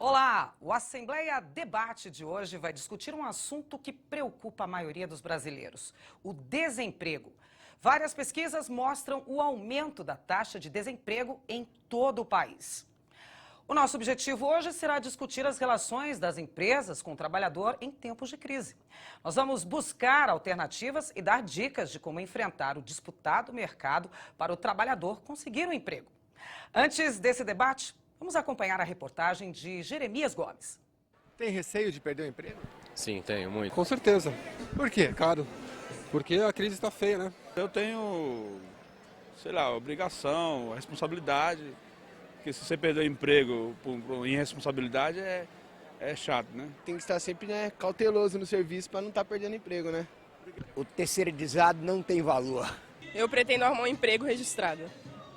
Olá! O Assembleia Debate de hoje vai discutir um assunto que preocupa a maioria dos brasileiros: o desemprego. Várias pesquisas mostram o aumento da taxa de desemprego em todo o país. O nosso objetivo hoje será discutir as relações das empresas com o trabalhador em tempos de crise. Nós vamos buscar alternativas e dar dicas de como enfrentar o disputado mercado para o trabalhador conseguir um emprego. Antes desse debate, vamos acompanhar a reportagem de Jeremias Gomes. Tem receio de perder o emprego? Sim, tenho muito. Com certeza. Por quê? Caro. Porque a crise está feia, né? Eu tenho, obrigação, responsabilidade. Porque se você perder o emprego por irresponsabilidade é chato, né? Tem que estar sempre cauteloso no serviço para não estar perdendo emprego, né? O terceirizado não tem valor. Eu pretendo arrumar um emprego registrado,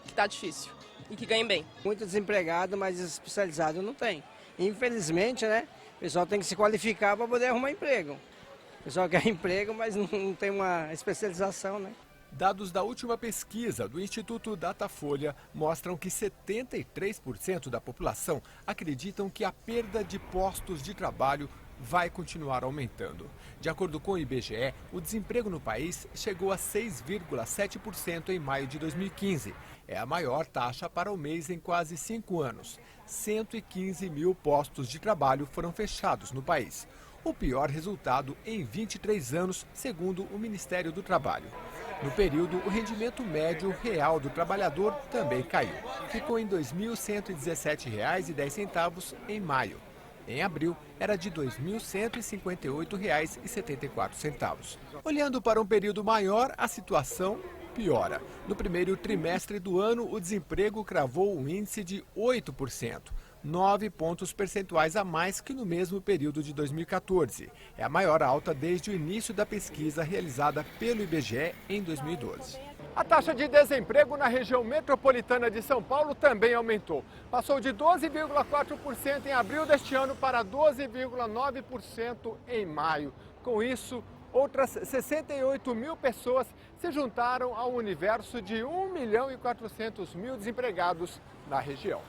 que tá difícil e que ganhe bem. Muito desempregado, mas especializado não tem. Infelizmente, né? O pessoal tem que se qualificar para poder arrumar emprego. O pessoal quer emprego, mas não tem uma especialização, né? Dados da última pesquisa do Instituto Datafolha mostram que 73% da população acreditam que a perda de postos de trabalho vai continuar aumentando. De acordo com o IBGE, o desemprego no país chegou a 6,7% em maio de 2015. É a maior taxa para o mês em quase 5 anos. 115 mil postos de trabalho foram fechados no país. O pior resultado em 23 anos, segundo o Ministério do Trabalho. No período, o rendimento médio real do trabalhador também caiu. Ficou em R$ 2.117,10 em maio. Em abril, era de R$ 2.158,74. Olhando para um período maior, a situação piora. No primeiro trimestre do ano, o desemprego cravou um índice de 8%. 9 pontos percentuais a mais que no mesmo período de 2014. É a maior alta desde o início da pesquisa realizada pelo IBGE em 2012. A taxa de desemprego na região metropolitana de São Paulo também aumentou. Passou de 12,4% em abril deste ano para 12,9% em maio. Com isso, outras 68 mil pessoas se juntaram ao universo de 1.400.000 desempregados na região.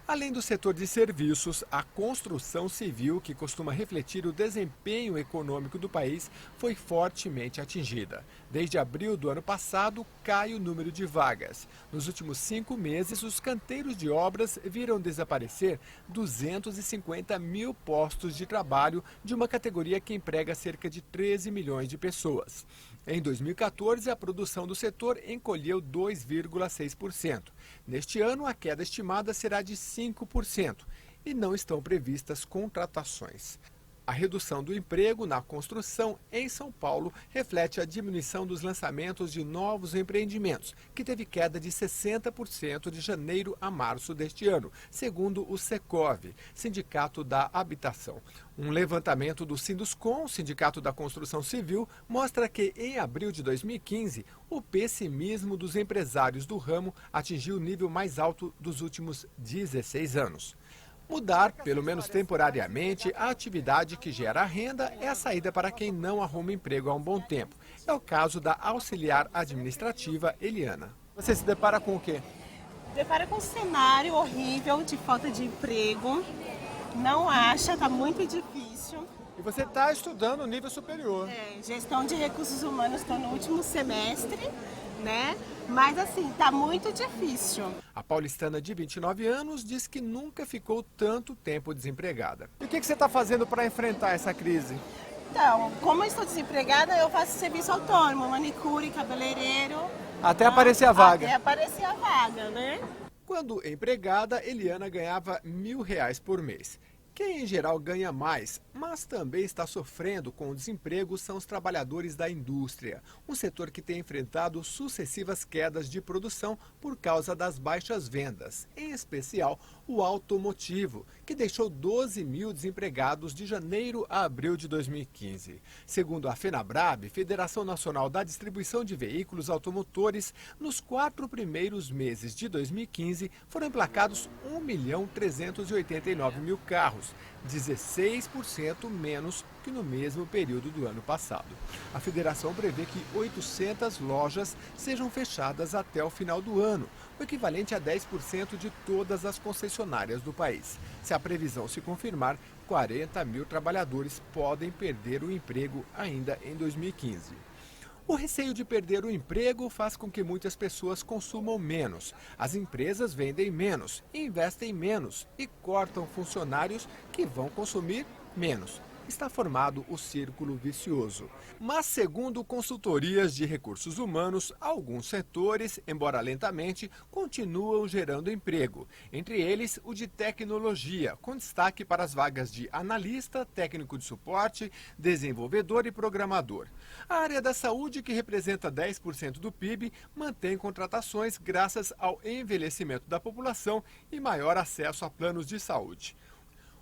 Além do setor de serviços, a construção civil, que costuma refletir o desempenho econômico do país, foi fortemente atingida. Desde abril do ano passado, cai o número de vagas. Nos últimos 5 meses, os canteiros de obras viram desaparecer 250 mil postos de trabalho de uma categoria que emprega cerca de 13 milhões de pessoas. Em 2014, a produção do setor encolheu 2,6%. Neste ano, a queda estimada será de 5% e não estão previstas contratações. A redução do emprego na construção em São Paulo reflete a diminuição dos lançamentos de novos empreendimentos, que teve queda de 60% de janeiro a março deste ano, segundo o Secov, Sindicato da Habitação. Um levantamento do Sinduscom, Sindicato da Construção Civil, mostra que em abril de 2015, o pessimismo dos empresários do ramo atingiu o nível mais alto dos últimos 16 anos. Mudar, pelo menos temporariamente, a atividade que gera renda é a saída para quem não arruma emprego há um bom tempo. É o caso da auxiliar administrativa Eliana. Você se depara com o quê? Depara com um cenário horrível de falta de emprego. Não acha, está muito difícil. E você está estudando nível superior. Gestão de recursos humanos, estou no último semestre, né? Mas assim, tá muito difícil. A paulistana de 29 anos diz que nunca ficou tanto tempo desempregada. E o que você está fazendo para enfrentar essa crise? Então, como eu estou desempregada, eu faço serviço autônomo, manicure, cabeleireiro. Até aparecer a vaga. Até aparecer a vaga, né? Quando empregada, Eliana ganhava R$ 1.000 por mês. Quem em geral ganha mais, mas também está sofrendo com o desemprego, são os trabalhadores da indústria, um setor que tem enfrentado sucessivas quedas de produção por causa das baixas vendas, em especial o automotivo, que deixou 12 mil desempregados de janeiro a abril de 2015. Segundo a FenaBrave, Federação Nacional da Distribuição de Veículos Automotores, nos 4 primeiros meses de 2015 foram emplacados 1.389.000 carros, empregos, 16% menos que no mesmo período do ano passado. A federação prevê que 800 lojas sejam fechadas até o final do ano, o equivalente a 10% de todas as concessionárias do país. Se a previsão se confirmar, 40 mil trabalhadores podem perder o emprego ainda em 2015. O receio de perder o emprego faz com que muitas pessoas consumam menos. As empresas vendem menos, investem menos e cortam funcionários que vão consumir menos. Está formado o círculo vicioso. Mas, segundo consultorias de recursos humanos, alguns setores, embora lentamente, continuam gerando emprego. Entre eles, o de tecnologia, com destaque para as vagas de analista, técnico de suporte, desenvolvedor e programador. A área da saúde, que representa 10% do PIB, mantém contratações graças ao envelhecimento da população e maior acesso a planos de saúde.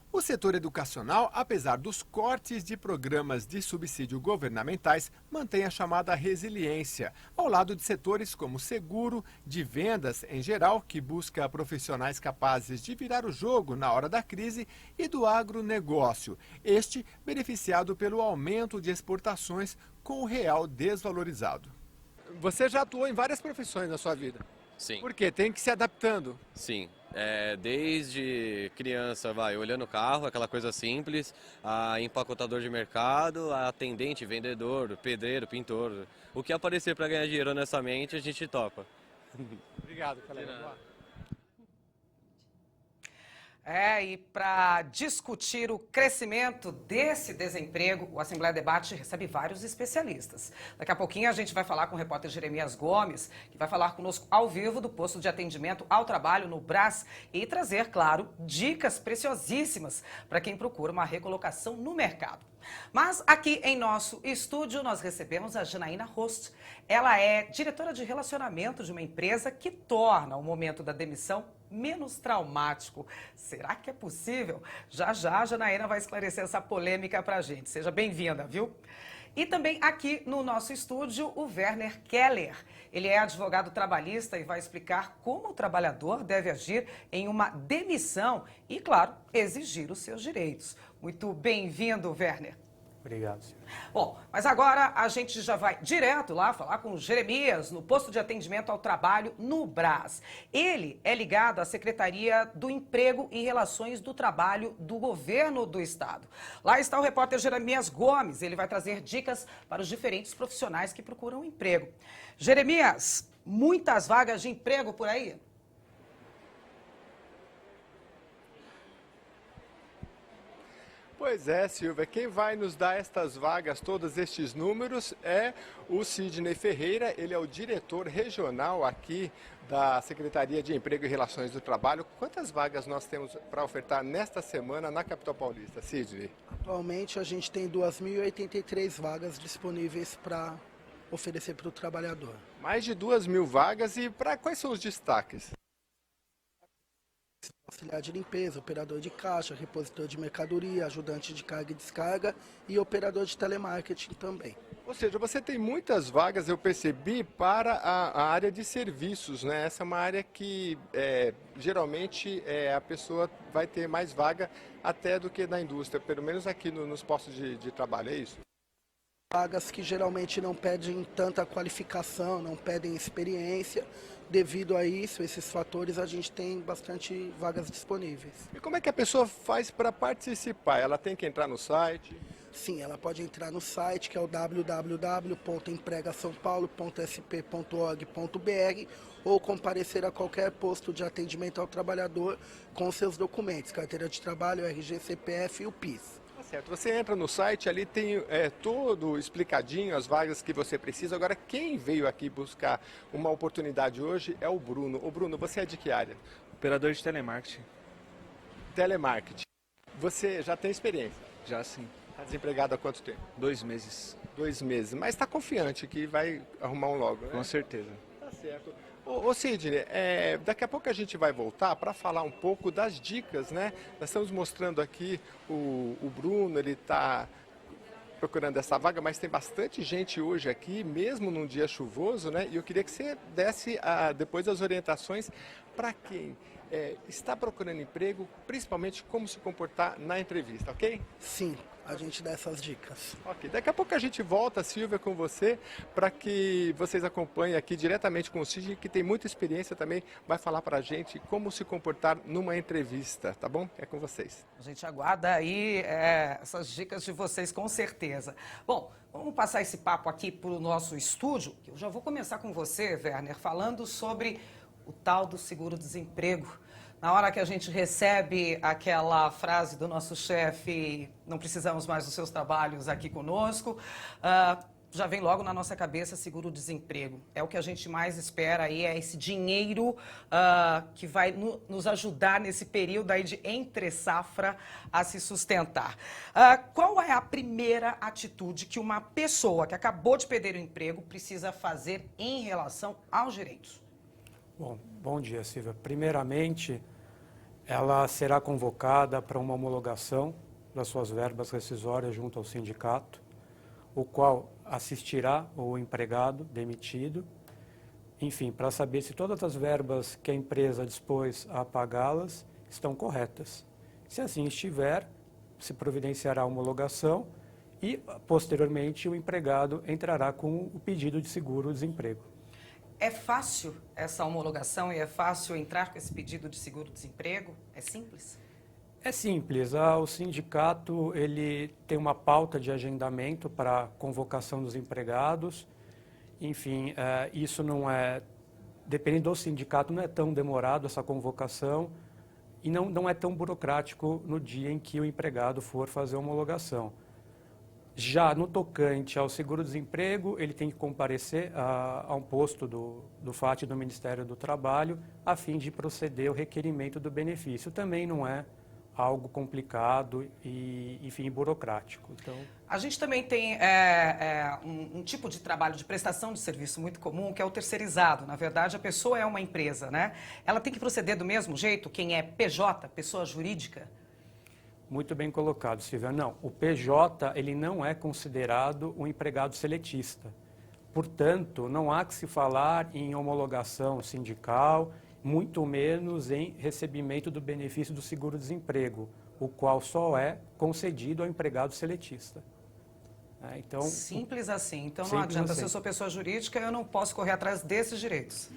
O setor educacional, apesar dos cortes de programas de subsídio governamentais, mantém a chamada resiliência, ao lado de setores como seguro, de vendas em geral, que busca profissionais capazes de virar o jogo na hora da crise, e do agronegócio, este beneficiado pelo aumento de exportações com o real desvalorizado. Você já atuou em várias profissões na sua vida. Sim. Por quê? Tem que ir se adaptando. Sim. Desde criança, olhando o carro, aquela coisa simples, a empacotador de mercado, a atendente, vendedor, pedreiro, pintor. O que aparecer para ganhar dinheiro honestamente, a gente topa. Obrigado, colega. E para discutir o crescimento desse desemprego, o Assembleia Debate recebe vários especialistas. Daqui a pouquinho a gente vai falar com o repórter Jeremias Gomes, que vai falar conosco ao vivo do posto de atendimento ao trabalho no Brás e trazer, claro, dicas preciosíssimas para quem procura uma recolocação no mercado. Mas aqui em nosso estúdio nós recebemos a Janaína Rost. Ela é diretora de relacionamento de uma empresa que torna o momento da demissão menos traumático. Será que é possível? Já já a Janaína vai esclarecer essa polêmica pra gente. Seja bem-vinda, viu? E também aqui no nosso estúdio, o Werner Keller. Ele é advogado trabalhista e vai explicar como o trabalhador deve agir em uma demissão e, claro, exigir os seus direitos. Muito bem-vindo, Werner. Obrigado, senhor. Bom, mas agora a gente já vai direto lá falar com o Jeremias, no posto de atendimento ao trabalho no Brás. Ele é ligado à Secretaria do Emprego e Relações do Trabalho do Governo do Estado. Lá está o repórter Jeremias Gomes. Ele vai trazer dicas para os diferentes profissionais que procuram emprego. Jeremias, muitas vagas de emprego por aí? Pois é, Silvia, quem vai nos dar estas vagas, todos estes números, é o Sidney Ferreira. Ele é o diretor regional aqui da Secretaria de Emprego e Relações do Trabalho. Quantas vagas nós temos para ofertar nesta semana na capital paulista, Sidney? Atualmente a gente tem 2.083 vagas disponíveis para oferecer para o trabalhador. Mais de 2.000 vagas. E quais são os destaques? Auxiliar de limpeza, operador de caixa, repositor de mercadoria, ajudante de carga e descarga e operador de telemarketing também. Ou seja, você tem muitas vagas, eu percebi, para a área de serviços, né? Essa é uma área que geralmente a pessoa vai ter mais vaga até do que na indústria, pelo menos aqui nos postos de trabalho, é isso? Vagas que geralmente não pedem tanta qualificação, não pedem experiência. Devido a isso, esses fatores, a gente tem bastante vagas disponíveis. E como é que a pessoa faz para participar? Ela tem que entrar no site? Sim, ela pode entrar no site, que é o www.empregasaopaulo.sp.org.br, ou comparecer a qualquer posto de atendimento ao trabalhador com seus documentos, carteira de trabalho, RG, CPF e o PIS. Certo, você entra no site, ali tem todo explicadinho, as vagas que você precisa. Agora, quem veio aqui buscar uma oportunidade hoje é o Bruno. Ô Bruno, você é de que área? Operador de telemarketing. Telemarketing. Você já tem experiência? Já sim. Está desempregado há quanto tempo? 2 meses. 2 meses, mas está confiante que vai arrumar um logo, né? Com certeza. Tá certo. Ô Sidney, daqui a pouco a gente vai voltar para falar um pouco das dicas, né? Nós estamos mostrando aqui o Bruno, ele está procurando essa vaga, mas tem bastante gente hoje aqui, mesmo num dia chuvoso, né? E eu queria que você desse depois as orientações para quem está procurando emprego, principalmente como se comportar na entrevista, ok? Sim, a gente dá essas dicas. Ok, daqui a pouco a gente volta, Silvia, com você, para que vocês acompanhem aqui diretamente com o Cid, que tem muita experiência também, vai falar para a gente como se comportar numa entrevista, tá bom? É com vocês. A gente aguarda aí essas dicas de vocês, com certeza. Bom, vamos passar esse papo aqui para o nosso estúdio. Eu já vou começar com você, Werner, falando sobre o tal do seguro-desemprego. Na hora que a gente recebe aquela frase do nosso chefe, não precisamos mais dos seus trabalhos aqui conosco, já vem logo na nossa cabeça seguro-desemprego. É o que a gente mais espera aí, é esse dinheiro que vai nos ajudar nesse período aí de entre-safra a se sustentar. Qual é a primeira atitude que uma pessoa que acabou de perder o emprego precisa fazer em relação aos direitos? Bom dia, Silvia. Primeiramente, ela será convocada para uma homologação das suas verbas rescisórias junto ao sindicato, o qual assistirá o empregado demitido, enfim, para saber se todas as verbas que a empresa dispôs a pagá-las estão corretas. Se assim estiver, se providenciará a homologação e, posteriormente, o empregado entrará com o pedido de seguro-desemprego. É fácil essa homologação e é fácil entrar com esse pedido de seguro-desemprego? É simples? É simples. O sindicato ele tem uma pauta de agendamento para a convocação dos empregados. Enfim, isso não é, dependendo do sindicato, não é tão demorado essa convocação e não é tão burocrático no dia em que o empregado for fazer a homologação. Já no tocante ao seguro-desemprego, ele tem que comparecer a um posto do FAT do Ministério do Trabalho a fim de proceder ao requerimento do benefício. Também não é algo complicado e, enfim, burocrático. Então, a gente também tem um tipo de trabalho de prestação de serviço muito comum, que é o terceirizado. Na verdade, a pessoa é uma empresa, né? Ela tem que proceder do mesmo jeito? Quem é PJ, pessoa jurídica? Muito bem colocado, Silvia. Não, o PJ ele não é considerado um empregado seletista. Portanto, não há que se falar em homologação sindical, muito menos em recebimento do benefício do seguro-desemprego, o qual só é concedido ao empregado seletista. Então, simples assim. Então não adianta, se eu sou pessoa jurídica, eu não posso correr atrás desses direitos.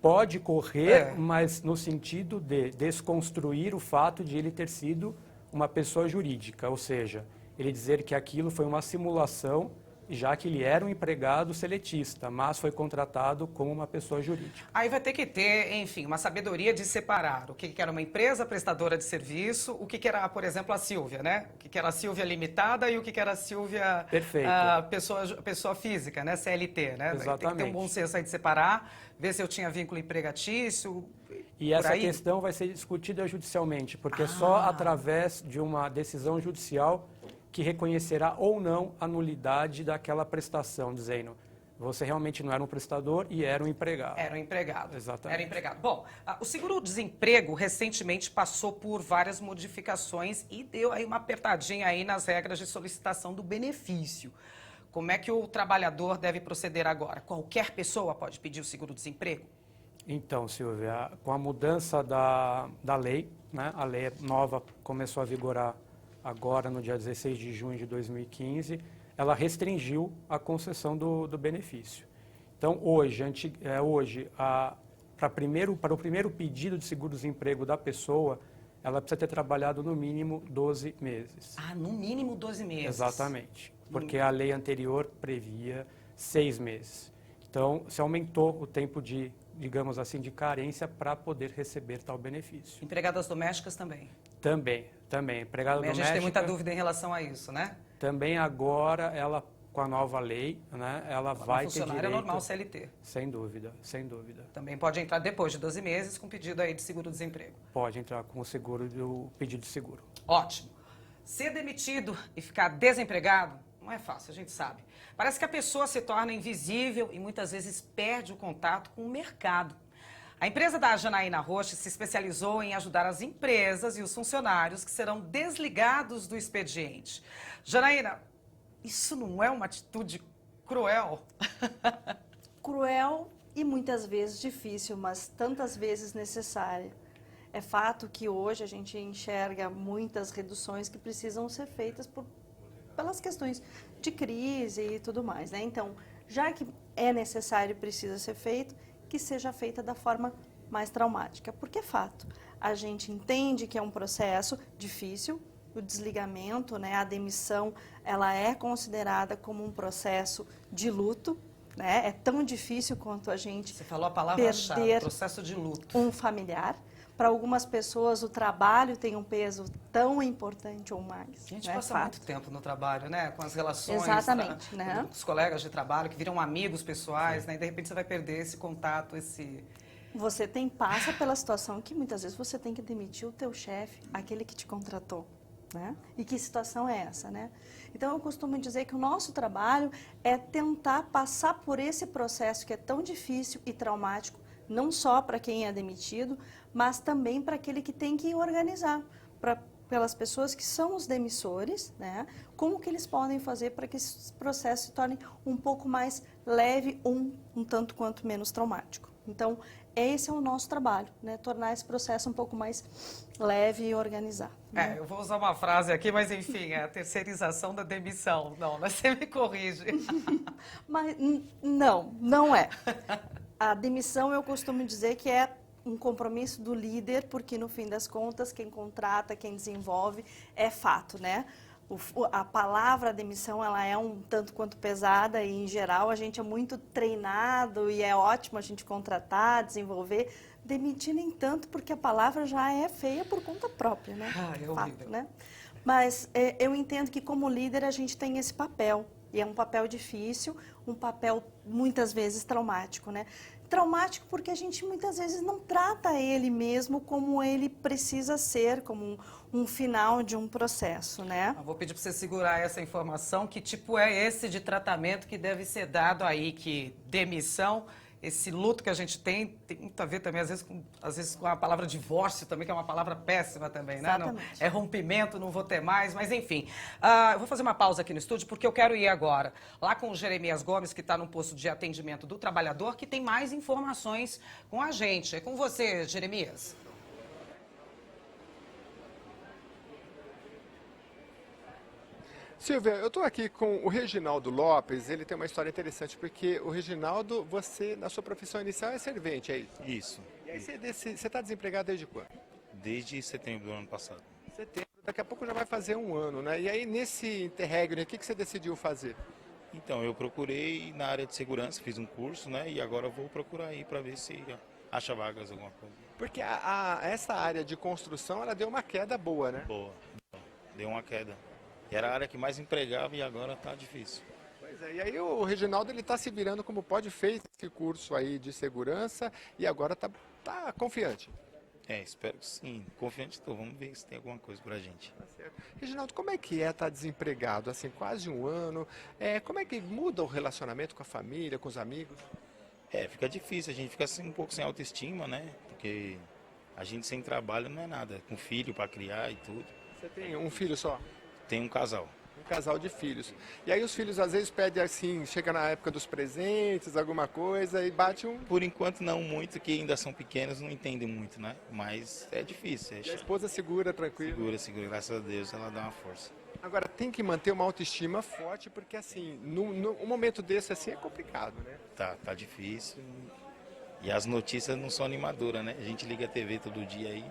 Pode correr, mas no sentido de desconstruir o fato de ele ter sido uma pessoa jurídica, ou seja, ele dizer que aquilo foi uma simulação, já que ele era um empregado seletista, mas foi contratado como uma pessoa jurídica. Aí vai ter que ter, enfim, uma sabedoria de separar o que era uma empresa prestadora de serviço, o que era, por exemplo, a Silvia, né? O que era a Silvia Limitada e o que era a Silvia pessoa física, né? CLT, né? Exatamente. Tem que ter um bom senso aí de separar, ver se eu tinha vínculo empregatício. E essa questão vai ser discutida judicialmente, porque é só através de uma decisão judicial que reconhecerá ou não a nulidade daquela prestação, dizendo você realmente não era um prestador e era um empregado. Era um empregado. Exatamente. Era empregado. Bom, o seguro-desemprego recentemente passou por várias modificações e deu aí uma apertadinha aí nas regras de solicitação do benefício. Como é que o trabalhador deve proceder agora? Qualquer pessoa pode pedir o seguro-desemprego? Então, Silvia, com a mudança da lei, né, a lei nova começou a vigorar agora no dia 16 de junho de 2015, ela restringiu a concessão do benefício. Então, para o primeiro pedido de seguro-desemprego da pessoa, ela precisa ter trabalhado no mínimo 12 meses. Ah, no mínimo 12 meses. Exatamente, porque a lei anterior previa 6 meses. Então, se aumentou o tempo de, digamos assim, de carência para poder receber tal benefício. Empregadas domésticas também? Também. Empregada doméstica. A gente tem muita dúvida em relação a isso, né? Também agora, ela, com a nova lei, né, ela vai ter direito... Funcionário normal CLT. Sem dúvida, sem dúvida. Também pode entrar depois de 12 meses com pedido aí de seguro-desemprego. Pode entrar com o pedido de seguro. Ótimo. Ser demitido e ficar desempregado não é fácil, a gente sabe. Parece que a pessoa se torna invisível e muitas vezes perde o contato com o mercado. A empresa da Janaína Rocha se especializou em ajudar as empresas e os funcionários que serão desligados do expediente. Janaína, isso não é uma atitude cruel? Cruel e muitas vezes difícil, mas tantas vezes necessária. É fato que hoje a gente enxerga muitas reduções que precisam ser feitas pelas questões de crise e tudo mais, né? Então, já que é necessário e precisa ser feito, que seja feita da forma mais traumática, porque é fato. A gente entende que é um processo difícil, o desligamento, né, a demissão, ela é considerada como um processo de luto, né? É tão difícil quanto a gente Você falou a palavra-chave, perder processo de luto. um familiar. Para algumas pessoas, o trabalho tem um peso tão importante ou mais. A gente né? passa muito tempo no trabalho, né? Com as relações, Exatamente, né? com os colegas de trabalho, que viram amigos pessoais, né? E de repente você vai perder esse contato, esse... Você passa pela situação que muitas vezes você tem que demitir o teu chefe, aquele que te contratou. Né? E que situação é essa, né? Então eu costumo dizer que o nosso trabalho é tentar passar por esse processo que é tão difícil e traumático, não só para quem é demitido, mas também para aquele que tem que organizar, pelas pessoas que são os demissores, né? Como que eles podem fazer para que esse processo se torne um pouco mais leve ou um tanto quanto menos traumático. Então, esse é o nosso trabalho, né? Tornar esse processo um pouco mais leve e organizado. Né? Eu vou usar uma frase aqui, mas enfim, é a terceirização da demissão. Não, você me corrige. Mas não é. A demissão, eu costumo dizer que é um compromisso do líder, porque no fim das contas, quem contrata, quem desenvolve, é fato, né? A palavra demissão, ela é um tanto quanto pesada e, em geral, a gente é muito treinado e é ótimo a gente contratar, desenvolver. Demitir nem tanto, porque a palavra já é feia por conta própria, né? É horrível. Né? Mas eu entendo que, como líder, a gente tem esse papel. E é um papel difícil, um papel, muitas vezes, traumático, né? Traumático porque a gente, muitas vezes, não trata ele mesmo como ele precisa ser, como um final de um processo, né? Eu vou pedir para você segurar essa informação. Que tipo é esse de tratamento que deve ser dado aí? Que demissão, esse luto que a gente tem muito a ver também, às vezes com a palavra divórcio também, que é uma palavra péssima também, né? Não, é rompimento, não vou ter mais, mas enfim. Eu vou fazer uma pausa aqui no estúdio, porque eu quero ir agora lá com o Jeremias Gomes, que está no posto de atendimento do trabalhador, que tem mais informações com a gente. É com você, Jeremias. Silvia, eu estou aqui com o Reginaldo Lopes. Ele tem uma história interessante, porque o Reginaldo, você, na sua profissão inicial, é servente, é isso? Isso. E aí você está desempregado desde quando? Desde setembro do ano passado. Setembro, daqui a pouco já vai fazer um ano, né? E aí, nesse interregno, o que você decidiu fazer? Então, eu procurei na área de segurança, fiz um curso, né? E agora vou procurar aí para ver se acha vagas, alguma coisa. Porque essa área de construção, ela deu uma queda boa, né? Boa, deu uma queda. Era a área que mais empregava e agora está difícil. Pois é, e aí o Reginaldo está se virando como pode, fez esse curso aí de segurança e agora tá confiante. Espero que sim. Confiante estou. Vamos ver se tem alguma coisa pra gente. Tá certo. Reginaldo, como é que estar desempregado, assim, quase um ano? Como é que muda o relacionamento com a família, com os amigos? Fica difícil. A gente fica assim, um pouco sem autoestima, né? Porque a gente sem trabalho não é nada. Com filho para criar e tudo. Você tem um filho só? Tem um casal. Um casal de filhos. E aí os filhos às vezes pedem assim, chega na época dos presentes, alguma coisa e bate um... Por enquanto não muito, que ainda são pequenos, não entendem muito, né? Mas é difícil. E a esposa segura, tranquilo? Segura, graças a Deus, ela dá uma força. Agora, tem que manter uma autoestima forte, porque assim, num momento desse assim é complicado, né? Tá difícil. E as notícias não são animadoras, né? A gente liga a TV todo dia aí,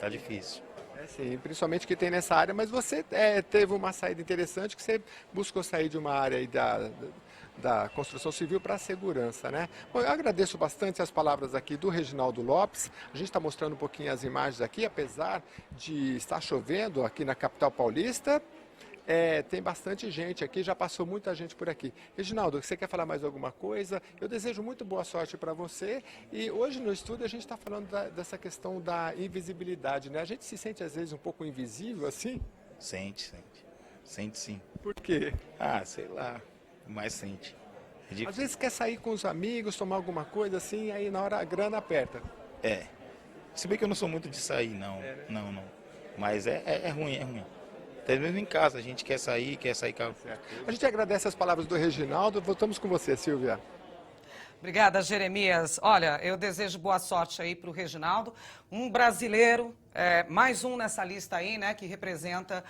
tá difícil. Sim, principalmente que tem nessa área, mas você teve uma saída interessante, que você buscou sair de uma área aí da construção civil para a segurança, né? Bom, eu agradeço bastante as palavras aqui do Reginaldo Lopes. A gente está mostrando um pouquinho as imagens aqui, apesar de estar chovendo aqui na capital paulista. Tem bastante gente aqui, já passou muita gente por aqui. Reginaldo, você quer falar mais alguma coisa? Eu desejo muito boa sorte para você. E hoje no estúdio a gente está falando dessa questão da invisibilidade, né? A gente se sente às vezes um pouco invisível assim? Sente sim. Por quê? Sei lá, mas sente. Às vezes quer sair com os amigos, tomar alguma coisa assim, aí na hora a grana aperta. Se bem que eu não sou muito de sair, não. Não. Mas é ruim. Até mesmo em casa, a gente quer sair com... A gente agradece as palavras do Reginaldo. Voltamos com você, Silvia. Obrigada, Jeremias. Olha, eu desejo boa sorte aí para o Reginaldo, um brasileiro, mais um nessa lista aí, né, que representa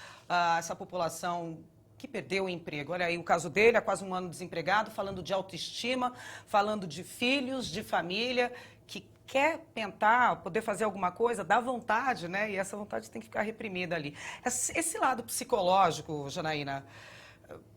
essa população que perdeu o emprego. Olha aí o caso dele, há quase um ano desempregado, falando de autoestima, falando de filhos, de família, que quer tentar poder fazer alguma coisa, dá vontade, né, e essa vontade tem que ficar reprimida ali. Esse lado psicológico, Janaína,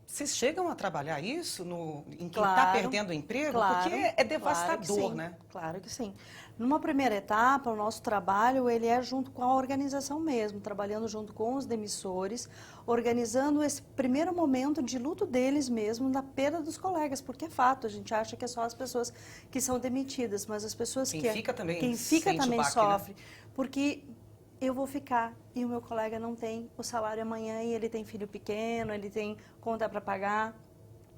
vocês chegam a trabalhar isso em quem está perdendo o emprego? Claro, porque é devastador, claro né? Claro que sim. Numa primeira etapa, o nosso trabalho ele é junto com a organização mesmo, trabalhando junto com os demissores, organizando esse primeiro momento de luto deles mesmo, da perda dos colegas, porque é fato, a gente acha que é só as pessoas que são demitidas, mas as pessoas quem que... fica também quem fica também baque, sofre, né? Porque... eu vou ficar e o meu colega não tem o salário amanhã e ele tem filho pequeno, ele tem conta para pagar.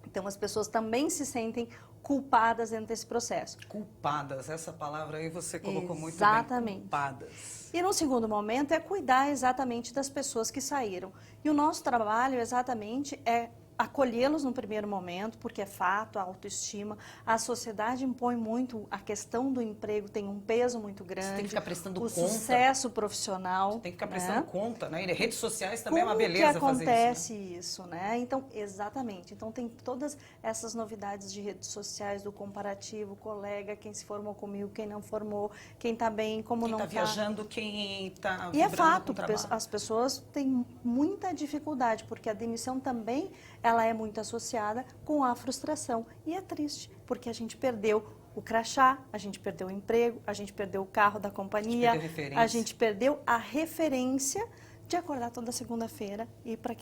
Então, as pessoas também se sentem culpadas dentro desse processo. Culpadas, essa palavra aí você colocou muito Exatamente. bem, culpadas. E no segundo momento é cuidar exatamente das pessoas que saíram. E o nosso trabalho exatamente é acolhê-los no primeiro momento, porque é fato, a autoestima, a sociedade impõe muito, a questão do emprego tem um peso muito grande. Você tem que ficar prestando conta. O sucesso profissional. Você tem que ficar prestando conta, né? E redes sociais também é uma beleza fazer isso. Como que acontece isso, né? Então, exatamente. Então, tem todas essas novidades de redes sociais, do comparativo, colega, quem se formou comigo, quem não formou, quem está bem, como não está. Quem está viajando, quem está E é fato, as pessoas têm muita dificuldade, porque a demissão também ela é muito associada com a frustração. E é triste, porque a gente perdeu o crachá, a gente perdeu o emprego, a gente perdeu o carro da companhia, a gente perdeu a referência de acordar toda segunda-feira e ir para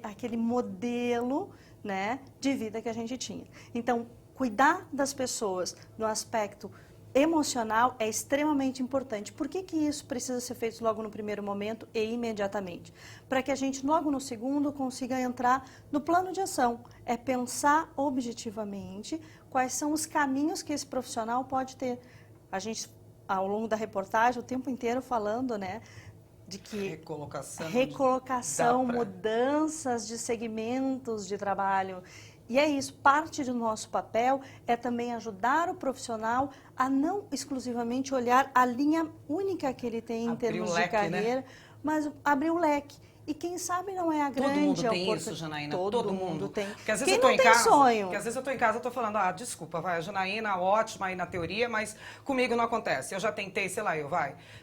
aquele modelo, né, de vida que a gente tinha. Então, cuidar das pessoas no aspecto emocional é extremamente importante. Por que isso precisa ser feito logo no primeiro momento e imediatamente? Para que a gente logo no segundo consiga entrar no plano de ação. É pensar objetivamente quais são os caminhos que esse profissional pode ter. A gente, ao longo da reportagem, o tempo inteiro falando, né, de que recolocação, mudanças de segmentos de trabalho. E é isso, parte do nosso papel é também ajudar o profissional a não exclusivamente olhar a linha única que ele tem em termos de carreira, né? Mas abrir o leque. E quem sabe não é a grande oportunidade. Todo mundo tem isso, Janaína. Todo mundo tem. Porque às vezes quem eu tô não tem sonho? Porque às vezes eu estou em casa, eu estou falando, desculpa, a Janaína, ótima aí na teoria, mas comigo não acontece. Eu já tentei, sei lá,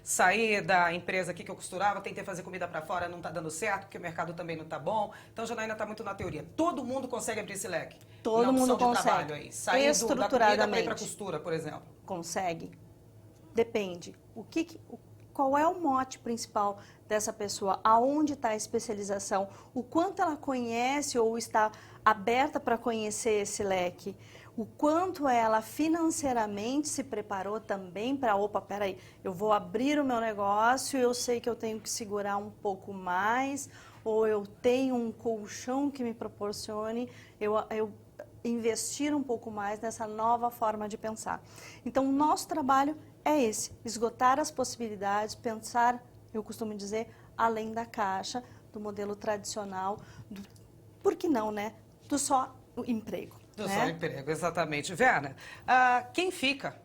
sair da empresa aqui que eu costurava, tentei fazer comida para fora, não está dando certo, porque o mercado também não está bom. Então, Janaína está muito na teoria. Todo mundo consegue abrir esse leque. Todo mundo consegue. Trabalho aí. Sair da comida para ir para costura, por exemplo. Consegue. Depende. Qual é o mote principal dessa pessoa? Aonde está a especialização? O quanto ela conhece ou está aberta para conhecer esse leque? O quanto ela financeiramente se preparou também para, peraí, eu vou abrir o meu negócio, eu sei que eu tenho que segurar um pouco mais, ou eu tenho um colchão que me proporcione eu investir um pouco mais nessa nova forma de pensar. Então, o nosso trabalho é esse, esgotar as possibilidades, pensar, eu costumo dizer, além da caixa, do modelo tradicional, por que não, né? Do só emprego. Do só emprego, exatamente. Vera, quem fica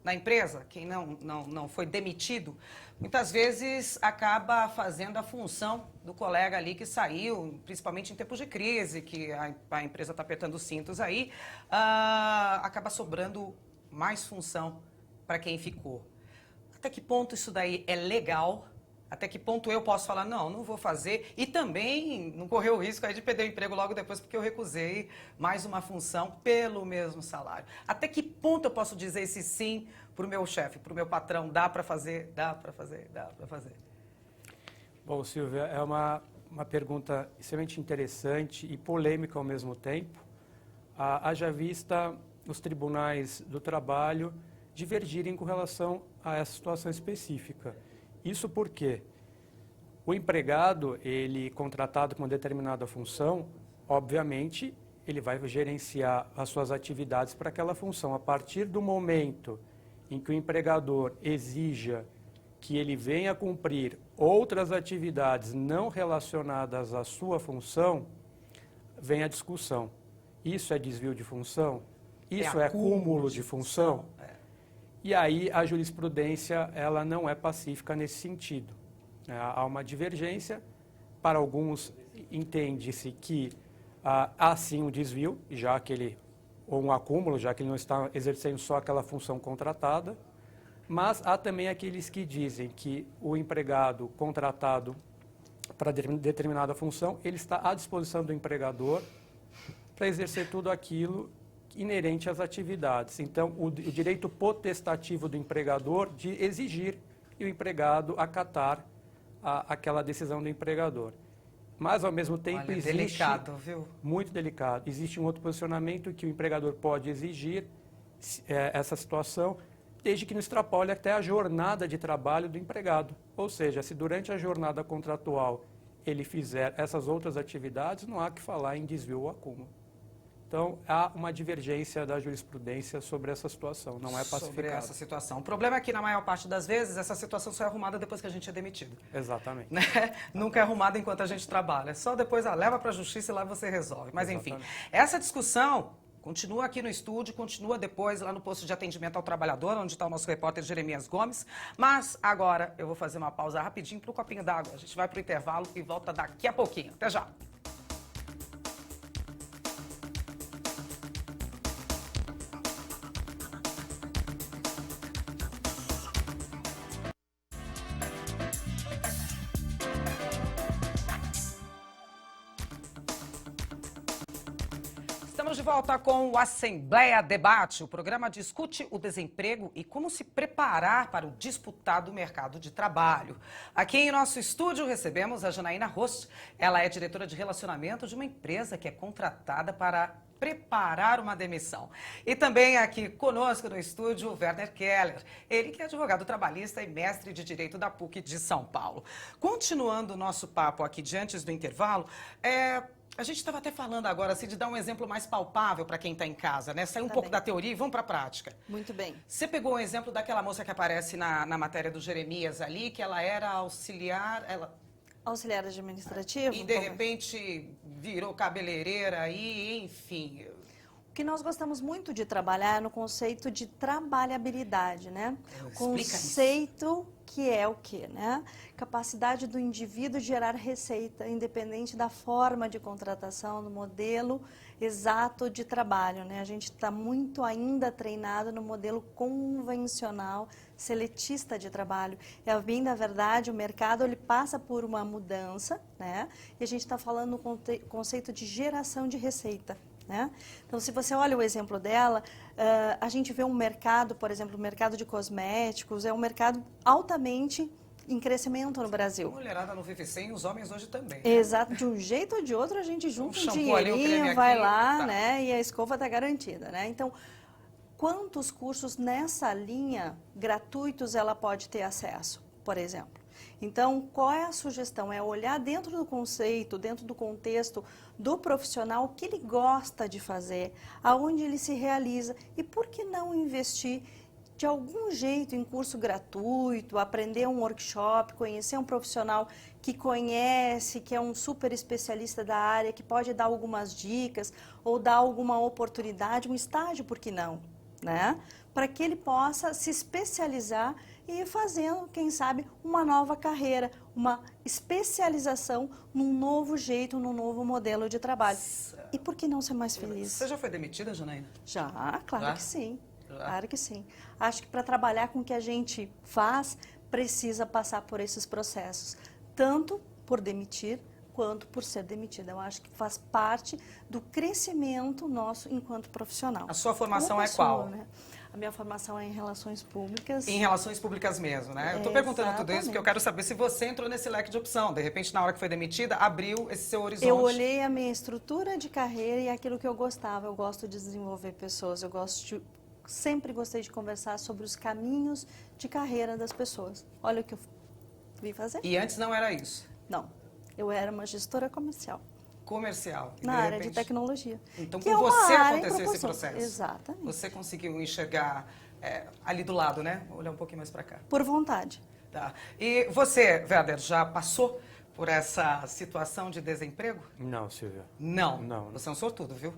na empresa, quem não foi demitido, muitas vezes acaba fazendo a função do colega ali que saiu, principalmente em tempos de crise, que a empresa está apertando os cintos aí, acaba sobrando mais função para quem ficou. Até que ponto isso daí é legal? Até que ponto eu posso falar, não vou fazer? E também não correr o risco aí de perder o emprego logo depois, porque eu recusei mais uma função pelo mesmo salário. Até que ponto eu posso dizer esse sim para o meu chefe, para o meu patrão? Dá para fazer, dá para fazer, dá para fazer. Bom, Silvia, é uma pergunta extremamente interessante e polêmica ao mesmo tempo. Haja vista os tribunais do trabalho divergirem com relação a essa situação específica. Isso porque o empregado, ele contratado com uma determinada função, obviamente, ele vai gerenciar as suas atividades para aquela função. A partir do momento em que o empregador exija que ele venha cumprir outras atividades não relacionadas à sua função, vem a discussão. Isso é desvio de função? Isso é cúmulo de função? E aí a jurisprudência ela não é pacífica nesse sentido. Há uma divergência. Para alguns, entende-se que há sim um desvio, ou um acúmulo, já que ele não está exercendo só aquela função contratada. Mas há também aqueles que dizem que o empregado contratado para determinada função, ele está à disposição do empregador para exercer tudo aquilo inerente às atividades. Então, o direito potestativo do empregador de exigir e o empregado acatar aquela decisão do empregador. Mas, ao mesmo tempo, Olha, existe... delicado, viu? Muito delicado. Existe um outro posicionamento que o empregador pode exigir essa situação, desde que não extrapole até a jornada de trabalho do empregado. Ou seja, se durante a jornada contratual ele fizer essas outras atividades, não há que falar em desvio ou acúmulo. Então, há uma divergência da jurisprudência sobre essa situação, não é pacificada. Sobre essa situação. O problema é que, na maior parte das vezes, essa situação só é arrumada depois que a gente é demitido. Exatamente. Né? Nunca é arrumada enquanto a gente trabalha. Só depois leva para a justiça e lá você resolve. Mas, enfim, essa discussão continua aqui no estúdio, continua depois lá no posto de atendimento ao trabalhador, onde está o nosso repórter Jeremias Gomes. Mas agora eu vou fazer uma pausa rapidinho para o copinho d'água. A gente vai para o intervalo e volta daqui a pouquinho. Até já! Estamos de volta com o Assembleia Debate. O programa discute o desemprego e como se preparar para o disputado mercado de trabalho. Aqui em nosso estúdio recebemos a Janaína Rost. Ela é diretora de relacionamento de uma empresa que é contratada para preparar uma demissão. E também aqui conosco no estúdio o Werner Keller, ele que é advogado trabalhista e mestre de Direito da PUC de São Paulo. Continuando o nosso papo aqui antes do intervalo, a gente estava até falando agora assim, de dar um exemplo mais palpável para quem está em casa, né? Sair um pouco da teoria e vamos para a prática. Muito bem. Você pegou o exemplo daquela moça que aparece na matéria do Jeremias ali, que ela era auxiliar... Auxiliar administrativo. E de repente virou cabeleireira e, enfim... O que nós gostamos muito de trabalhar é no conceito de trabalhabilidade, né? Conceito que é o quê, né? Capacidade do indivíduo de gerar receita, independente da forma de contratação, do modelo exato de trabalho, né? A gente está muito ainda treinado no modelo convencional, seletista de trabalho. É bem da verdade, o mercado ele passa por uma mudança, né? E a gente está falando no conceito de geração de receita. Né? Então, se você olha o exemplo dela, a gente vê um mercado, por exemplo, o mercado de cosméticos, é um mercado altamente em crescimento no Brasil. A mulherada não vive sem, os homens hoje também. Exato, de um jeito ou de outro a gente junta um dinheirinho, vai lá, né? E a escova está garantida, né? Então, quantos cursos nessa linha gratuitos ela pode ter acesso, por exemplo? Então, qual é a sugestão? É olhar dentro do conceito, dentro do contexto do profissional, o que ele gosta de fazer, aonde ele se realiza e por que não investir de algum jeito em curso gratuito, aprender um workshop, conhecer um profissional que conhece, que é um super especialista da área, que pode dar algumas dicas ou dar alguma oportunidade, um estágio, por que não, né? Para que ele possa se especializar e ir fazendo, quem sabe, uma nova carreira, uma especialização num novo jeito, num novo modelo de trabalho. E por que não ser mais feliz? Você já foi demitida, Janaína? Já, claro que sim. Claro que sim. Acho que para trabalhar com o que a gente faz, precisa passar por esses processos. Tanto por demitir, quanto por ser demitida. Eu acho que faz parte do crescimento nosso enquanto profissional. A sua formação é qual? Né? A minha formação é em Relações Públicas. Em Relações Públicas mesmo, né? Eu estou perguntando tudo isso porque eu quero saber se você entrou nesse leque de opção. De repente, na hora que foi demitida, abriu esse seu horizonte. Eu olhei a minha estrutura de carreira e aquilo que eu gostava. Eu gosto de desenvolver pessoas, sempre gostei de conversar sobre os caminhos de carreira das pessoas. Olha o que eu vim fazer. E antes não era isso? Não. Eu era uma gestora comercial. Comercial. Na área de tecnologia. Então, com você aconteceu esse processo? Exatamente. Você conseguiu enxergar ali do lado, né? Vou olhar um pouquinho mais para cá. Por vontade. Tá. E você, Werder, já passou por essa situação de desemprego? Não, Silvia. Não? Não. Você é um sortudo, viu?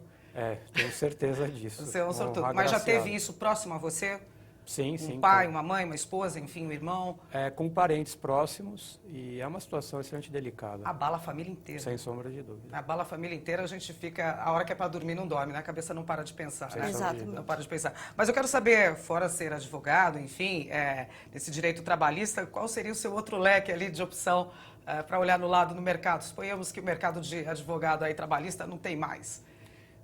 Tenho certeza disso. Você é um sortudo. Mas já teve isso próximo a você? Sim, sim. Um pai, uma mãe, uma esposa, enfim, um irmão? Com parentes próximos, e é uma situação extremamente delicada. Abala a família inteira. Sem sombra de dúvida. Abala a família inteira, a gente fica... A hora que é para dormir não dorme, né? A cabeça não para de pensar, né? Exatamente. Não para de pensar. Mas eu quero saber, fora ser advogado, enfim, nesse direito trabalhista, qual seria o seu outro leque ali de opção para olhar no lado no mercado? Suponhamos que o mercado de advogado aí trabalhista não tem mais.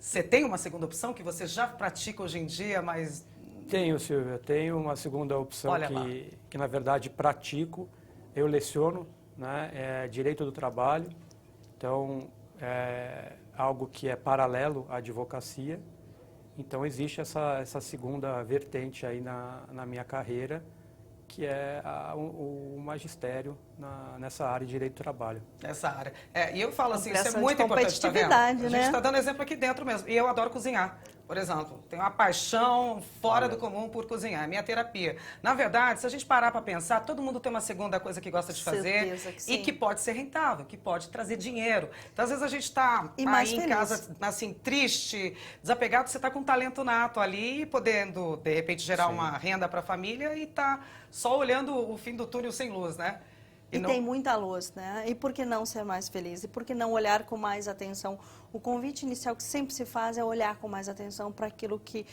Você tem uma segunda opção que você já pratica hoje em dia, mas... Tenho, Silvia. Tenho uma segunda opção que na verdade, pratico. Eu leciono, né, direito do trabalho. Então, é algo que é paralelo à advocacia. Então, existe essa segunda vertente aí na minha carreira, que é o magistério nessa área de direito do trabalho. Nessa área. E eu falo assim, isso é Ampliação muito de importante, tá vendo? competitividade, A gente está dando exemplo aqui dentro mesmo. E eu adoro cozinhar, por exemplo. Tenho uma paixão fora do comum por cozinhar, é minha terapia. Na verdade, se a gente parar para pensar, todo mundo tem uma segunda coisa que gosta de fazer e que pode ser rentável, que pode trazer dinheiro. Então, às vezes a gente está aí em casa, assim, triste, desapegado, você está com um talento nato ali, podendo, de repente, gerar uma renda para a família e tá só olhando o fim do túnel sem luz, né? E tem muita luz, né? E por que não ser mais feliz? E por que não olhar com mais atenção? O convite inicial que sempre se faz é olhar com mais atenção para aquilo que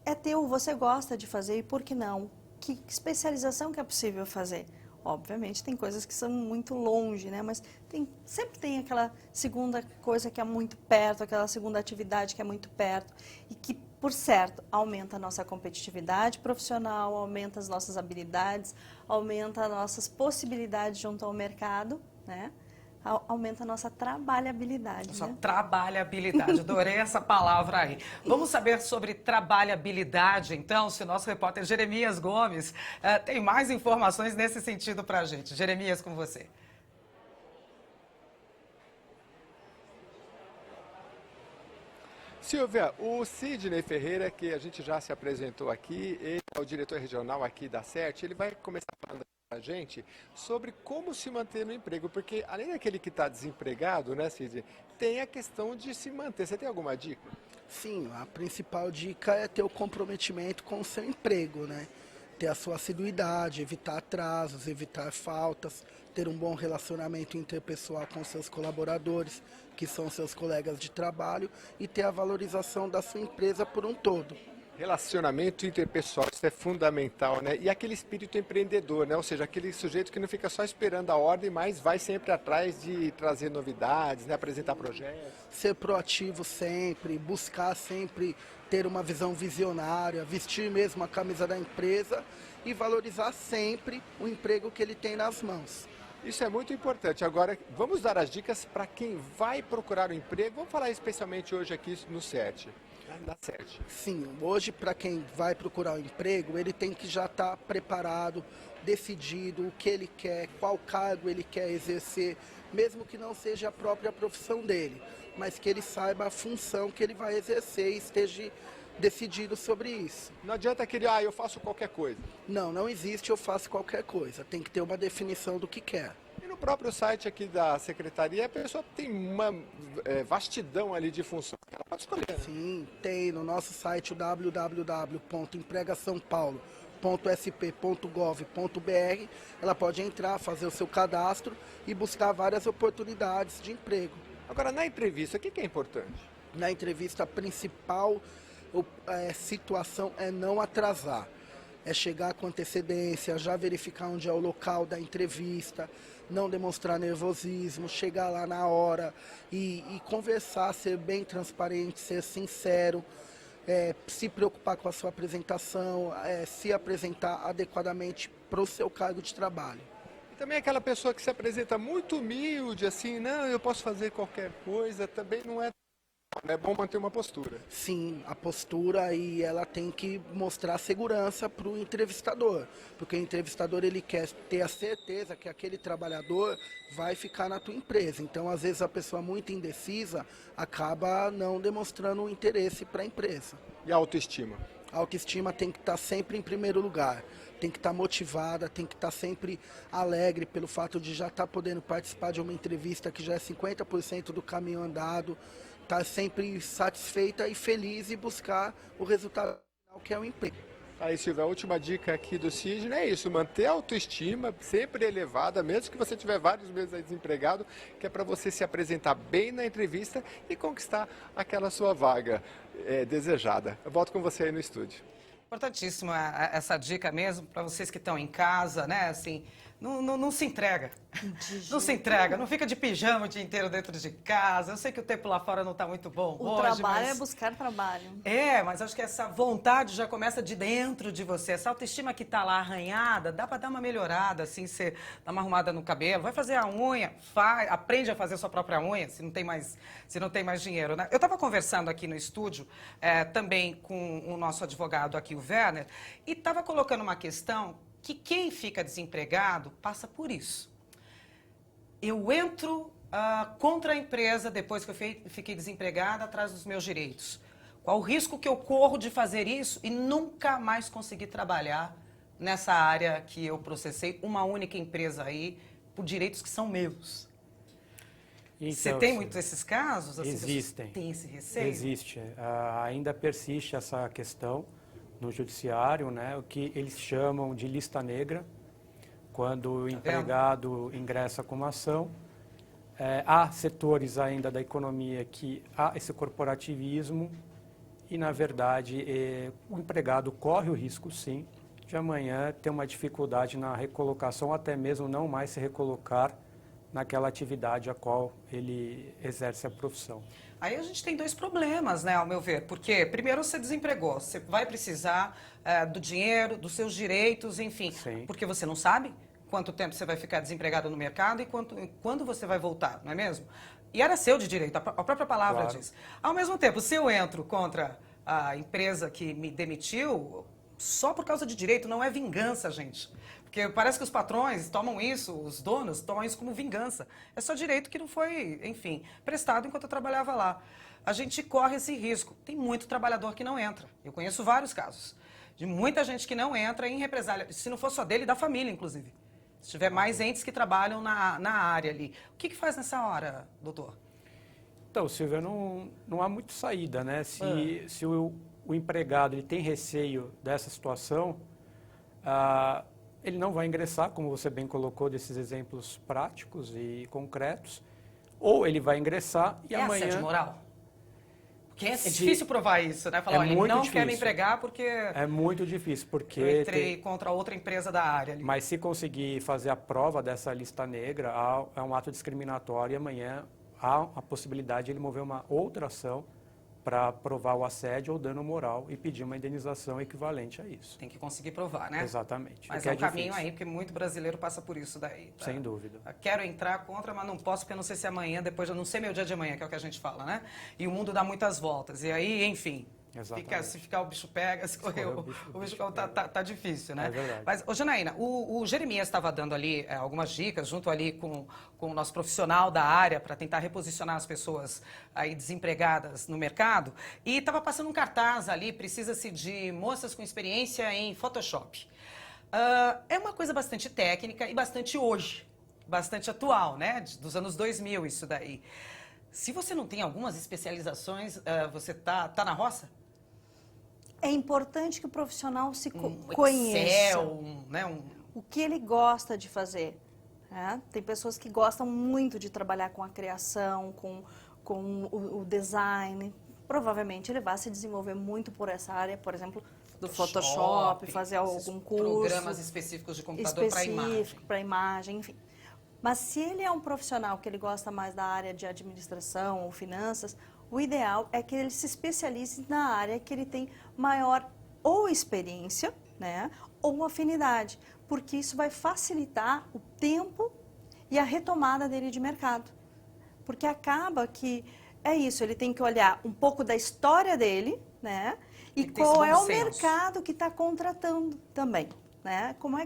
é teu, você gosta de fazer, e por que não? Que especialização que é possível fazer? Obviamente tem coisas que são muito longe, né? Mas sempre tem aquela segunda coisa que é muito perto, aquela segunda atividade que é muito perto e que, por certo, aumenta a nossa competitividade profissional, aumenta as nossas habilidades, aumenta as nossas possibilidades junto ao mercado, né? Aumenta a nossa trabalhabilidade. Nossa trabalhabilidade, adorei essa palavra aí. Vamos saber sobre trabalhabilidade, então, se o nosso repórter Jeremias Gomes tem mais informações nesse sentido para a gente. Jeremias, com você. Silvia, o Sidney Ferreira, que a gente já se apresentou aqui, ele é o diretor regional aqui da CERT, ele vai começar falando a gente sobre como se manter no emprego, porque além daquele que está desempregado, né, Sidney, tem a questão de se manter. Você tem alguma dica? Sim, a principal dica é ter o comprometimento com o seu emprego, né? Ter a sua assiduidade, evitar atrasos, evitar faltas, ter um bom relacionamento interpessoal com seus colaboradores, que são seus colegas de trabalho, e ter a valorização da sua empresa por um todo. Relacionamento interpessoal, isso é fundamental, né? E aquele espírito empreendedor, né? Ou seja, aquele sujeito que não fica só esperando a ordem, mas vai sempre atrás de trazer novidades, né? Apresentar projetos. Ser proativo sempre, buscar sempre ter uma visão visionária, vestir mesmo a camisa da empresa e valorizar sempre o emprego que ele tem nas mãos. Isso é muito importante. Agora, vamos dar as dicas para quem vai procurar um emprego. Vamos falar especialmente hoje aqui no CERT. Da CERT. Sim, hoje para quem vai procurar um emprego, ele tem que já estar preparado, decidido o que ele quer, qual cargo ele quer exercer, mesmo que não seja a própria profissão dele, mas que ele saiba a função que ele vai exercer e esteja decidido sobre isso. Não adianta aquele, eu faço qualquer coisa. Não, não existe eu faço qualquer coisa, tem que ter uma definição do que quer. E no próprio site aqui da Secretaria, a pessoa tem uma vastidão ali de funções que ela pode escolher. Né? Sim, tem no nosso site www.empregaçãopaulo.sp.gov.br. Ela pode entrar, fazer o seu cadastro e buscar várias oportunidades de emprego. Agora, na entrevista, o que é importante? Na entrevista, a principal situação é não atrasar. É chegar com antecedência, já verificar onde é o local da entrevista, não demonstrar nervosismo, chegar lá na hora e conversar, ser bem transparente, ser sincero, se preocupar com a sua apresentação, se apresentar adequadamente para o seu cargo de trabalho. E também aquela pessoa que se apresenta muito humilde, assim, não, eu posso fazer qualquer coisa, também não é... É bom manter uma postura. Sim, a postura, e ela tem que mostrar segurança para o entrevistador, porque o entrevistador ele quer ter a certeza que aquele trabalhador vai ficar na tua empresa. Então, às vezes, a pessoa muito indecisa acaba não demonstrando o interesse para a empresa. E a autoestima? A autoestima tem que estar sempre em primeiro lugar. Tem que estar motivada, tem que estar sempre alegre pelo fato de já estar podendo participar de uma entrevista que já é 50% do caminho andado. estar sempre satisfeita e feliz e buscar o resultado final, que é o emprego. Aí, Silvia, a última dica aqui do Sidney é isso, manter a autoestima sempre elevada, mesmo que você tiver vários meses aí desempregado, que é para você se apresentar bem na entrevista e conquistar aquela sua vaga desejada. Eu volto com você aí no estúdio. Importantíssima essa dica mesmo, para vocês que estão em casa, né, assim, não se entrega. Não se entrega, não fica de pijama o dia inteiro dentro de casa. Eu sei que o tempo lá fora não está muito bom o hoje, trabalho mas... é buscar trabalho. Mas acho que essa vontade já começa de dentro de você. Essa autoestima que está lá arranhada, dá para dar uma melhorada, assim, você dá uma arrumada no cabelo, vai fazer a unha, aprende a fazer sua própria unha, se não tem mais dinheiro, né? Eu estava conversando aqui no estúdio, também com o nosso advogado aqui, o Werner, e estava colocando uma questão que quem fica desempregado passa por isso. Eu entro contra a empresa depois que eu fiquei desempregada atrás dos meus direitos. Qual o risco que eu corro de fazer isso e nunca mais conseguir trabalhar nessa área que eu processei uma única empresa aí por direitos que são meus? Então, você tem muitos esses casos? Assim, existem. Tem esse receio? Existe. Ainda persiste essa questão no judiciário, né, o que eles chamam de lista negra, quando o empregado ingressa com uma ação. Há setores ainda da economia que há esse corporativismo e, na verdade, o empregado corre o risco, sim, de amanhã ter uma dificuldade na recolocação, até mesmo não mais se recolocar naquela atividade a qual ele exerce a profissão. Aí a gente tem dois problemas, né, ao meu ver, porque primeiro você desempregou, você vai precisar do dinheiro, dos seus direitos, enfim, Sim. porque você não sabe quanto tempo você vai ficar desempregado no mercado e quando você vai voltar, não é mesmo? E era seu de direito, a própria palavra diz. Ao mesmo tempo, se eu entro contra a empresa que me demitiu, só por causa de direito, não é vingança, gente. Porque parece que os patrões tomam isso, os donos tomam isso como vingança. É só direito que não foi, enfim, prestado enquanto eu trabalhava lá. A gente corre esse risco. Tem muito trabalhador que não entra. Eu conheço vários casos de muita gente que não entra em represália. Se não for só dele, da família, inclusive. Se tiver mais entes que trabalham na área ali. O que faz nessa hora, doutor? Então, Silvia, não há muito saída, né? Se o empregado ele tem receio dessa situação, ele não vai ingressar, como você bem colocou, desses exemplos práticos e concretos, ou ele vai ingressar e amanhã... assédio moral? Porque é difícil provar isso, né? Falar, olha, ele não quer me empregar porque... É muito difícil, porque... Eu entrei contra outra empresa da área ali. Mas se conseguir fazer a prova dessa lista negra, é um ato discriminatório e amanhã há a possibilidade de ele mover uma outra ação para provar o assédio ou dano moral e pedir uma indenização equivalente a isso. Tem que conseguir provar, né? Exatamente. Mas é um caminho aí, porque muito brasileiro passa por isso daí. Tá? Sem dúvida. Quero entrar contra, mas não posso, porque eu não sei se amanhã, depois eu não sei meu dia de amanhã, que é o que a gente fala, né? E o mundo dá muitas voltas. E aí, enfim... Se ficar o bicho pega, se correr o bicho tá difícil, né? É verdade. Mas, Janaína, o Jeremias estava dando ali algumas dicas, junto ali com o nosso profissional da área, para tentar reposicionar as pessoas aí desempregadas no mercado, e estava passando um cartaz ali, precisa-se de moças com experiência em Photoshop. É uma coisa bastante técnica e bastante hoje, bastante atual, né? Dos anos 2000, isso daí. Se você não tem algumas especializações, você tá na roça? É importante que o profissional se conheça. O que ele gosta de fazer. Né? Tem pessoas que gostam muito de trabalhar com a criação, com o design. Provavelmente ele vai se desenvolver muito por essa área, por exemplo, do Photoshop, fazer algum curso. Programas específicos de computador para imagem. Para imagem, enfim. Mas se ele é um profissional que ele gosta mais da área de administração ou finanças, o ideal é que ele se especialize na área que ele tem maior ou experiência, né, ou afinidade, porque isso vai facilitar o tempo e a retomada dele de mercado. Porque acaba que é isso, ele tem que olhar um pouco da história dele, né, e qual é o mercado que está contratando também. Né? Como é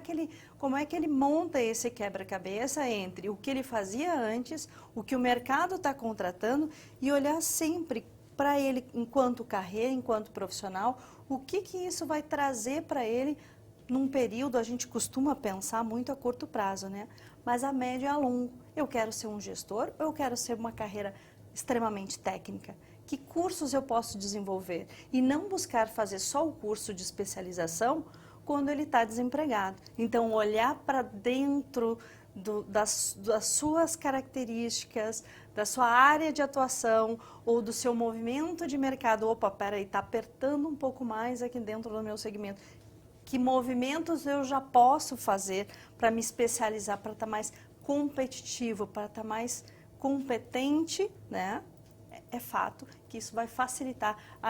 que ele monta esse quebra-cabeça entre o que ele fazia antes, o que o mercado está contratando e olhar sempre para ele enquanto carreira, enquanto profissional, o que isso vai trazer para ele num período, a gente costuma pensar muito a curto prazo, né? Mas a médio e a longo. Eu quero ser um gestor ou eu quero ser uma carreira extremamente técnica. Que cursos eu posso desenvolver? E não buscar fazer só o curso de especialização quando ele está desempregado. Então, olhar para dentro das suas características, da sua área de atuação ou do seu movimento de mercado. Opa, peraí, está apertando um pouco mais aqui dentro do meu segmento. Que movimentos eu já posso fazer para me especializar, para estar mais competitivo, para estar mais competente, né? É fato que isso vai facilitar a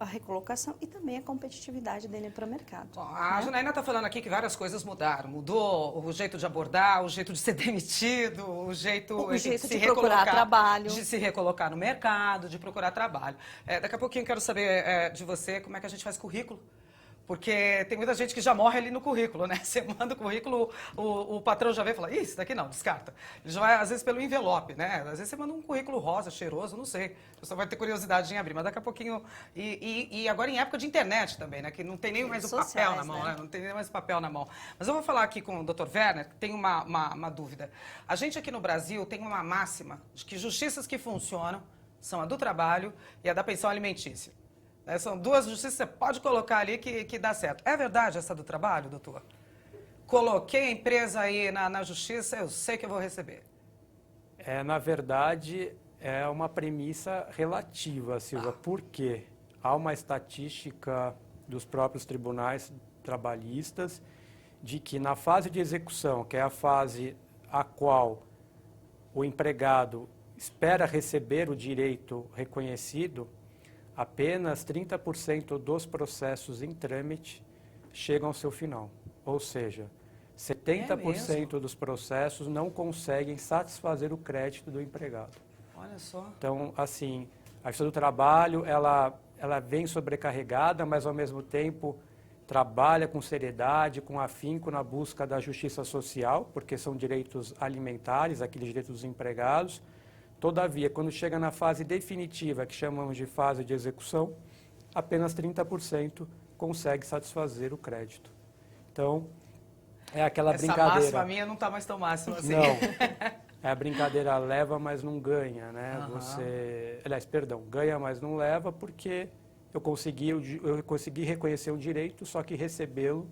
recolocação e também a competitividade dele para o mercado. Bom, a Janaína está falando aqui que várias coisas mudaram. Mudou o jeito de abordar, o jeito de ser demitido, o jeito de procurar trabalho. De se recolocar no mercado, de procurar trabalho. Daqui a pouquinho eu quero saber de você como é que a gente faz currículo. Porque tem muita gente que já morre ali no currículo, né? Você manda o currículo, o patrão já vem e fala, isso daqui não, descarta. Ele já vai, às vezes, pelo envelope, né? Às vezes você manda um currículo rosa, cheiroso, não sei. Você só vai ter curiosidade em abrir, mas daqui a pouquinho... E agora em época de internet também, né? Que não tem nem mais o papel na mão, né? Não tem nem mais o papel na mão. Mas eu vou falar aqui com o Dr. Werner, que tem uma dúvida. A gente aqui no Brasil tem uma máxima de que justiças que funcionam são a do trabalho e a da pensão alimentícia. São duas justiças que você pode colocar ali que dá certo. É verdade essa do trabalho, doutor? Coloquei a empresa aí na justiça, eu sei que eu vou receber. Na verdade, é uma premissa relativa, Silva. Por quê? Há uma estatística dos próprios tribunais trabalhistas de que na fase de execução, que é a fase a qual o empregado espera receber o direito reconhecido, apenas 30% dos processos em trâmite chegam ao seu final. Ou seja, 70% dos processos não conseguem satisfazer o crédito do empregado. Olha só. Então, assim, a Justiça do Trabalho, ela vem sobrecarregada, mas ao mesmo tempo trabalha com seriedade, com afinco na busca da justiça social, porque são direitos alimentares, aqueles direitos dos empregados. Todavia, quando chega na fase definitiva, que chamamos de fase de execução, apenas 30% consegue satisfazer o crédito. Então, é aquela brincadeira. Essa máxima minha não está mais tão máxima assim. Não, é a brincadeira leva, mas não ganha, né? Ganha, mas não leva, porque eu consegui reconhecer um direito, só que recebê-lo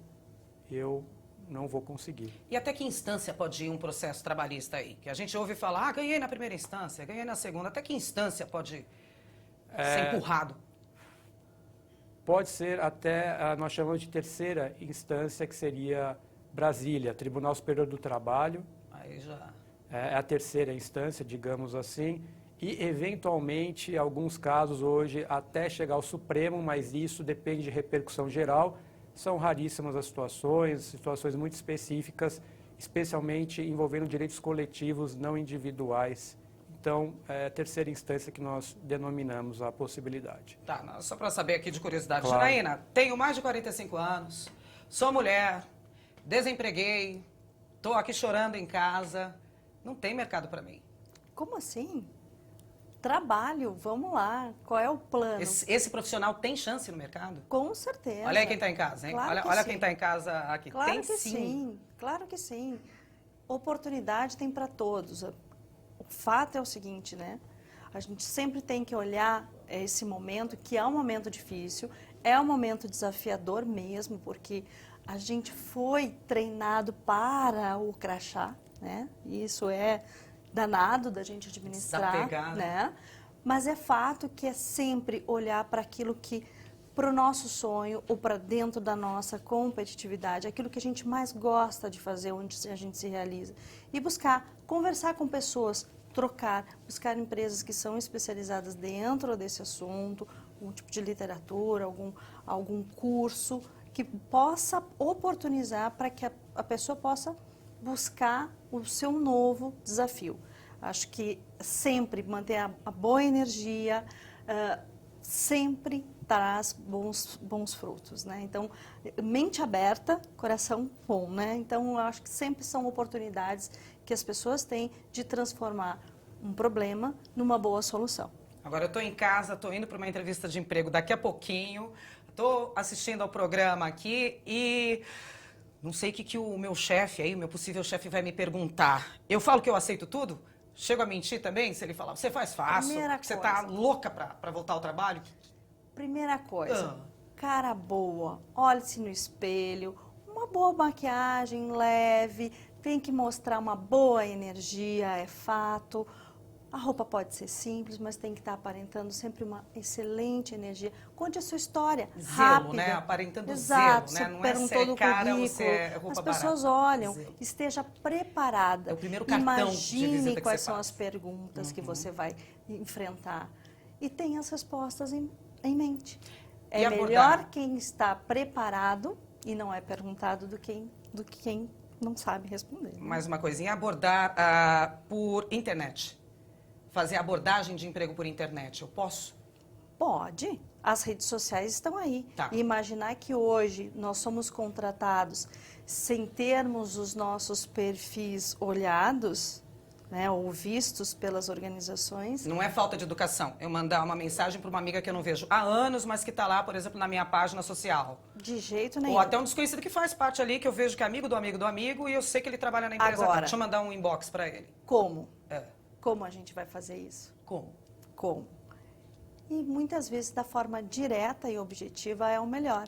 eu não vou conseguir. E até que instância pode ir um processo trabalhista aí? Que a gente ouve falar, ganhei na primeira instância, ganhei na segunda. Até que instância pode ser empurrado? Pode ser até, nós chamamos de terceira instância, que seria Brasília, Tribunal Superior do Trabalho. Aí já... É a terceira instância, digamos assim. E, eventualmente, em alguns casos hoje, até chegar ao Supremo, mas isso depende de repercussão geral. São raríssimas as situações muito específicas, especialmente envolvendo direitos coletivos não individuais. Então, é a terceira instância que nós denominamos a possibilidade. Tá, só para saber aqui de curiosidade. Claro. Janaína, tenho mais de 45 anos, sou mulher, desempreguei, estou aqui chorando em casa, não tem mercado para mim. Como assim? Trabalho, vamos lá. Qual é o plano? Esse profissional tem chance no mercado? Com certeza. Olha aí quem está em casa, hein? Claro olha quem está em casa aqui. Claro tem que sim. Claro que sim. Oportunidade tem para todos. O fato é o seguinte, né? A gente sempre tem que olhar esse momento, que é um momento difícil, é um momento desafiador mesmo, porque a gente foi treinado para o crachá, né? Isso é danado da gente administrar, Desapegar, né? Mas é fato que é sempre olhar para aquilo que, para o nosso sonho ou para dentro da nossa competitividade, aquilo que a gente mais gosta de fazer, onde a gente se realiza. E buscar, conversar com pessoas, trocar, buscar empresas que são especializadas dentro desse assunto, algum tipo de literatura, algum curso que possa oportunizar para que a pessoa possa buscar o seu novo desafio. Acho que sempre manter a boa energia, sempre traz bons frutos, né? Então, mente aberta, coração bom, né? Então, acho que sempre são oportunidades que as pessoas têm de transformar um problema numa boa solução. Agora, eu estou em casa, estou indo para uma entrevista de emprego daqui a pouquinho, estou assistindo ao programa aqui e não sei o que o meu chefe aí, o meu possível chefe vai me perguntar. Eu falo que eu aceito tudo? Chego a mentir também se ele falar, você faz fácil, Primeira que você coisa. tá louca pra voltar ao trabalho? Primeira coisa, cara boa, olhe-se no espelho, uma boa maquiagem leve, tem que mostrar uma boa energia, é fato. A roupa pode ser simples, mas tem que estar aparentando sempre uma excelente energia. Conte a sua história, Zelo, rápida. né? Aparentando Exato, zelo, né? você Não é perguntou se é do cara ou currículo, se é roupa as pessoas barata. olham, Zelo. esteja preparada. É o primeiro cartão de Imagine visita que quais você são faz. as perguntas que você vai enfrentar e tenha as respostas em mente. E É abordar? melhor quem está preparado e não é perguntado do que quem não sabe responder. né? Mais uma coisinha, abordar por internet. Fazer abordagem de emprego por internet, eu posso? Pode. As redes sociais estão aí. Tá. E imaginar que hoje nós somos contratados sem termos os nossos perfis olhados, né, ou vistos pelas organizações. Não é falta de educação. Eu mandar uma mensagem para uma amiga que eu não vejo há anos, mas que está lá, por exemplo, na minha página social. De jeito nenhum. Ou até um desconhecido que faz parte ali, que eu vejo que é amigo do amigo do amigo e eu sei que ele trabalha na empresa. Agora, Deixa eu mandar um inbox para ele. Como? É. Como a gente vai fazer isso? Como? Como? E muitas vezes da forma direta e objetiva é o melhor.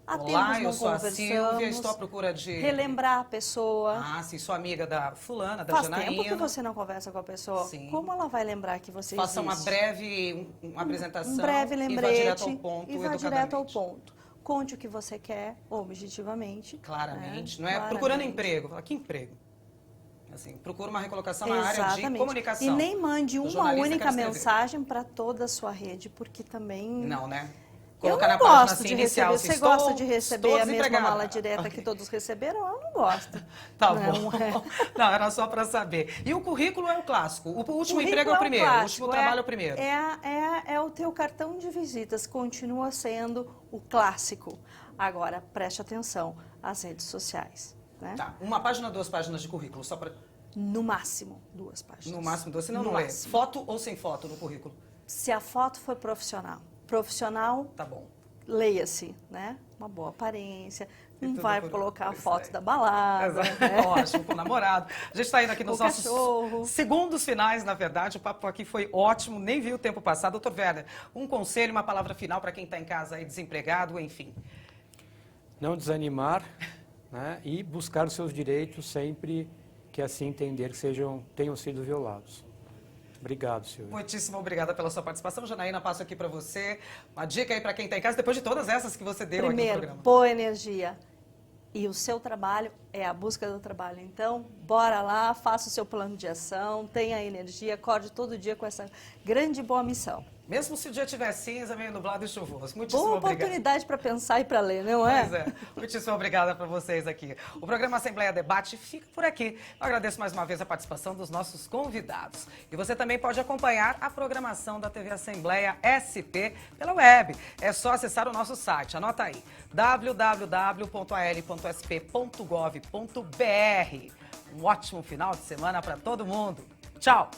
Há tempos Olá, eu não sou a conversamos, Silvia, estou à procura de... relembrar a pessoa. Ah, sim, sou amiga da fulana, da Faz Janaína. tempo que você não conversa com a pessoa. Sim. Como ela vai lembrar que você Faça uma existe? breve apresentação Um breve e vá lembrete direto ao ponto, e vá direto ao educadamente. ponto. Conte o que você quer, objetivamente. Claramente, né? não é Claramente. procurando emprego. Fala, que emprego? Assim, procura uma recolocação na área de Exatamente. comunicação. E nem mande O uma jornalista única quer escrever. mensagem para toda a sua rede, porque também... Não, né? Eu Colocar não na página gosto assim, de inicial, receber. assim, Você gosta de receber estou a mesma desempregada. mala direta que todos receberam? Eu não gosto. Tá Não, bom. Não, era só para saber. E o currículo é o clássico. O último Currículo emprego é o primeiro, o clássico, último trabalho é o primeiro. É o teu cartão de visitas, continua sendo o clássico. Agora, preste atenção, as redes sociais. Né? Tá, uma página, 2 páginas de currículo, só para... No máximo, 2 páginas. No máximo 2, senão No não lê. máximo. Foto ou sem foto no currículo? Se a foto for profissional. Profissional, Tá bom. leia-se, né? Uma boa aparência, não tudo vai por- colocar a isso foto aí. da balada. Exato. Né? Ótimo, com o namorado. A gente está indo aqui nos O nossos cachorro. segundos finais, na verdade. O papo aqui foi ótimo, nem vi o tempo passar. Doutor Werner, um conselho, uma palavra final para quem está em casa aí desempregado, enfim. Não desanimar, né, e buscar os seus direitos sempre que assim entender que tenham sido violados. Obrigado, Silvia. Muitíssimo obrigada pela sua participação. Janaína, passo aqui para você. Uma dica aí para quem está em casa, depois de todas essas que você deu aqui no Primeiro, programa. boa energia. E o seu trabalho é a busca do trabalho. Então, bora lá, faça o seu plano de ação, tenha energia, acorde todo dia com essa grande e boa missão. Mesmo se o dia estiver cinza, meio nublado e chuvoso. Muitíssimo Boa obrigada. oportunidade para pensar e para ler, não é? Pois é. Muitíssimo obrigada para vocês aqui. O programa Assembleia Debate fica por aqui. Eu agradeço mais uma vez a participação dos nossos convidados. E você também pode acompanhar a programação da TV Assembleia SP pela web. É só acessar o nosso site. Anota aí, www.al.sp.gov.br. Um ótimo final de semana para todo mundo. Tchau!